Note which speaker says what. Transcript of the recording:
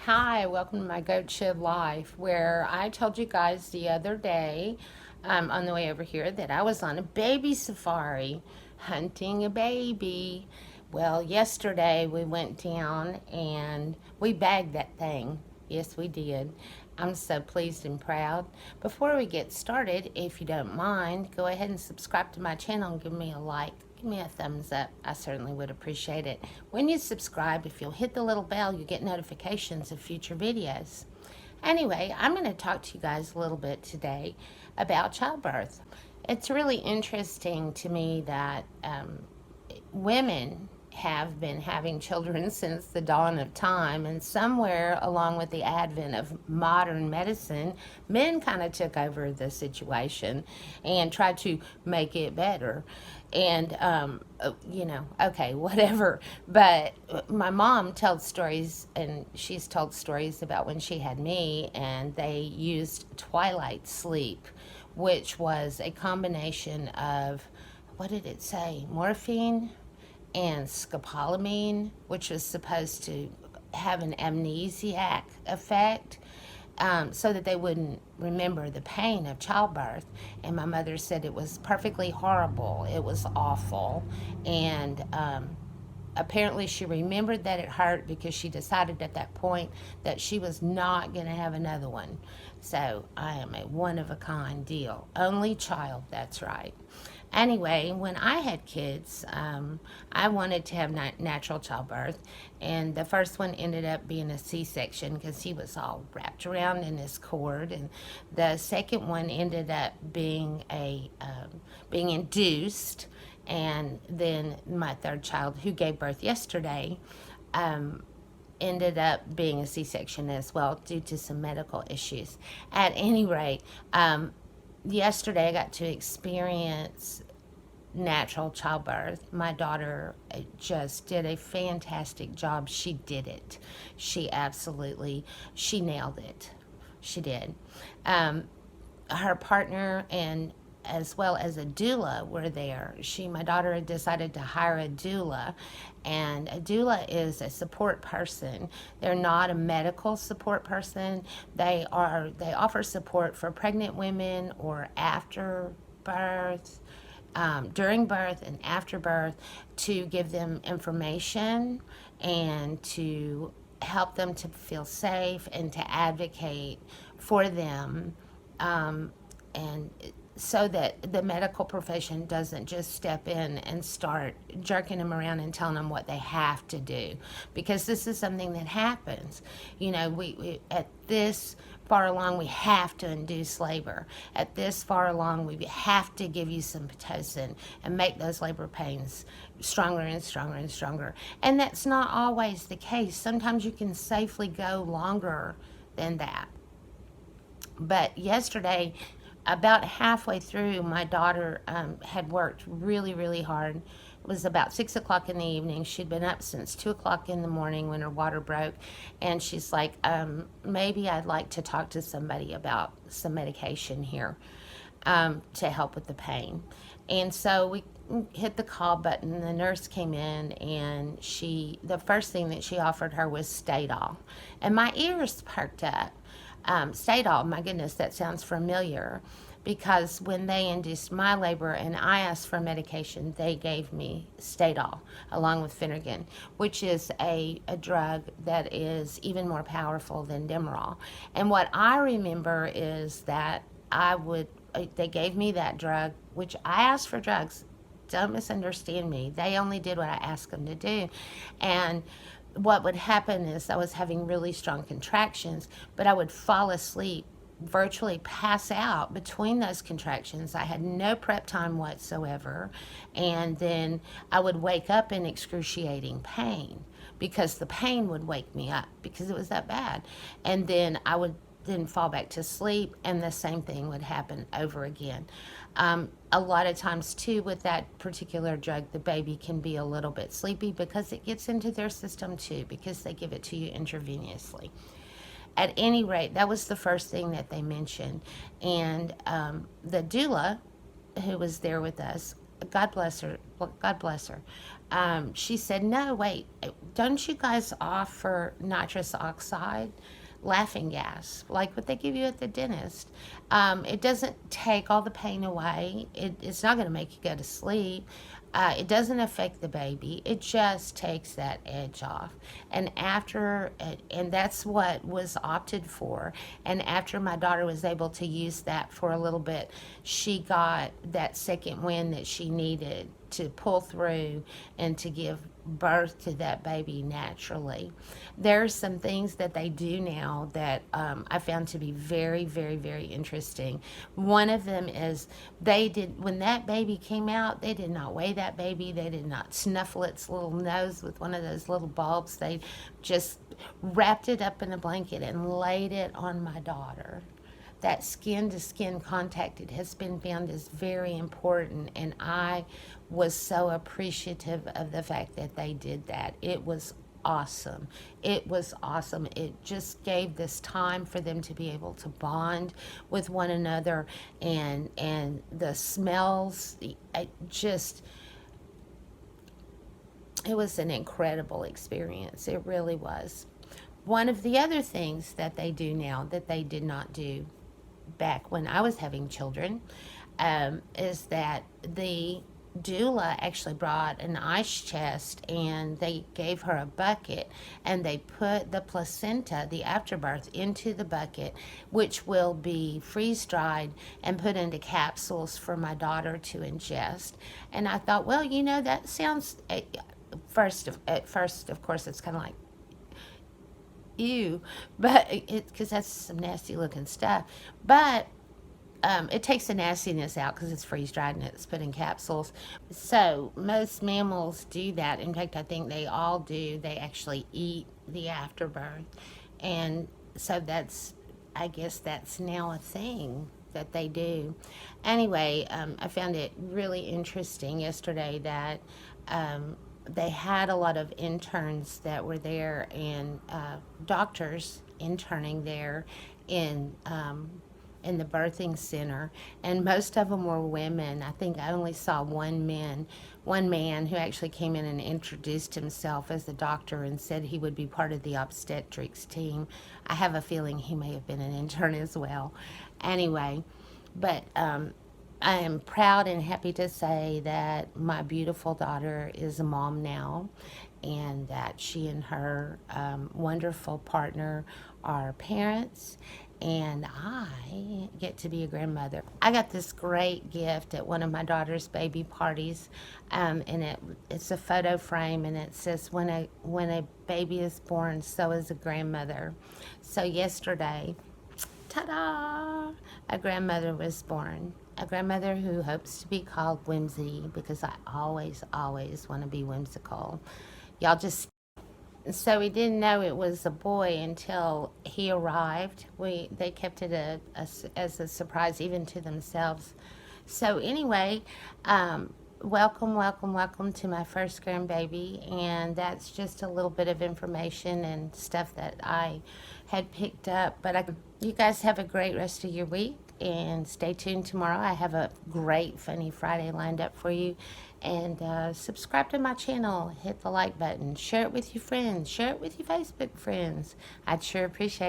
Speaker 1: Hi, welcome to my Goat Shed Life, where I told you guys the other day on the way over here that I was on a baby safari hunting a baby. Well, yesterday we went down and we bagged that thing. Yes, we did. I'm so pleased and proud. Before we get started, if you don't mind, go ahead and subscribe to my channel and give me a like. Give me a thumbs up. I certainly would appreciate it. When you subscribe, if you'll hit the little bell, you get notifications of future videos. Anyway, I'm going to talk to you guys a little bit today about childbirth. It's really interesting to me that women have been having children since the dawn of time, and somewhere along with the advent of modern medicine, men kind of took over the situation and tried to make it better. And okay, whatever. But my mom tells stories, and she's told stories about when she had me, and they used twilight sleep, which was a combination of, what did it say, morphine and scopolamine, which was supposed to have an amnesiac effect, so that they wouldn't remember the pain of childbirth. And my mother said it was perfectly horrible. It was awful. And apparently she remembered that it hurt because she decided at that point that she was not going to have another one. So I am a one of a kind deal. Only child, that's right. Anyway, when I had kids, I wanted to have natural childbirth, and the first one ended up being a C-section because he was all wrapped around in his cord, and the second one ended up being induced, and then my third child, who gave birth yesterday, ended up being a C-section as well due to some medical issues. At any rate, yesterday I got to experience natural childbirth. My daughter just did a fantastic job. She did it. She nailed it. She did. Her partner and as well as a doula were there. My daughter had decided to hire a doula, and a doula is a support person. They're not a medical support person. They offer support for pregnant women or after birth, during birth and after birth, to give them information and to help them to feel safe and to advocate for them, and so that the medical profession doesn't just step in and start jerking them around and telling them what they have to do, because this is something that happens. We at this far along, we have to induce labor. At this far along, we have to give you some Pitocin and make those labor pains stronger and stronger and stronger. And that's not always the case. Sometimes you can safely go longer than that. But yesterday, about halfway through, my daughter had worked really, really hard. It was about 6 o'clock in the evening. She'd been up since 2 o'clock in the morning when her water broke. And she's like, maybe I'd like to talk to somebody about some medication here to help with the pain. And so we hit the call button. The nurse came in, and the first thing that she offered her was Stadol. And my ears perked up. Stadol, my goodness, that sounds familiar, because when they induced my labor and I asked for medication, they gave me Stadol along with Phenergan, which is a drug that is even more powerful than Demerol. And what I remember is that they gave me that drug, which I asked for drugs. Don't misunderstand me. They only did what I asked them to do. And what would happen is I was having really strong contractions, but I would fall asleep, virtually pass out between those contractions. I had no prep time whatsoever. And then I would wake up in excruciating pain, because the pain would wake me up because it was that bad. And then I would then fall back to sleep, and the same thing would happen over again. A lot of times too, with that particular drug, the baby can be a little bit sleepy because it gets into their system too, because they give it to you intravenously. At any rate, that was the first thing that they mentioned. And the doula who was there with us God bless her. Well, God bless her. She said, "No, wait, don't you guys offer nitrous oxide, laughing gas, like what they give you at the dentist? It doesn't take all the pain away. It's not going to make you go to sleep. It doesn't affect the baby. It just takes that edge off." And that's what was opted for. And after my daughter was able to use that for a little bit, she got that second wind that she needed to pull through and to give birth to that baby naturally. There are some things that they do now that I found to be very, very, very interesting. One of them is when that baby came out, they did not weigh that baby. They did not snuffle its little nose with one of those little bulbs. They just wrapped it up in a blanket and laid it on my daughter. That skin to skin contact, it has been found is very important, and I was so appreciative of the fact that they did that. It was awesome. It was awesome. It just gave this time for them to be able to bond with one another, and the smells, it was an incredible experience. It really was. One of the other things that they do now that they did not do back when I was having children, is that the doula actually brought an ice chest, and they gave her a bucket, and they put the placenta, the afterbirth, into the bucket, which will be freeze dried and put into capsules for my daughter to ingest. And I thought, well, that sounds, at first, of course, it's kind of like, ew, but because that's some nasty looking stuff. But it takes the nastiness out because it's freeze dried and it's put in capsules. So most mammals do that. In fact, I think they all do. They actually eat the afterbirth, and so I guess that's now a thing that they do. Anyway, I found it really interesting yesterday that they had a lot of interns that were there, and doctors interning there in in the birthing center, and most of them were women. I think I only saw one man who actually came in and introduced himself as a doctor and said he would be part of the obstetrics team. I have a feeling he may have been an intern as well. Anyway, but I am proud and happy to say that my beautiful daughter is a mom now, and that she and her wonderful partner are parents, and I get to be a grandmother. I got this great gift at one of my daughter's baby parties, and it's a photo frame, and it says, when a baby is born, so is a grandmother. So yesterday, ta-da! A grandmother was born. A grandmother who hopes to be called Whimzy, because I always, always want to be whimsical. Y'all just... So we didn't know it was a boy until he arrived. They kept it as a surprise even to themselves. So anyway, welcome, welcome, welcome to my first grandbaby, and that's just a little bit of information and stuff that I had picked up. But you guys have a great rest of your week, and stay tuned tomorrow. I have a great Funny Friday lined up for you. And subscribe to my channel, hit the like button, share it with your friends, share it with your Facebook friends. I'd sure appreciate it.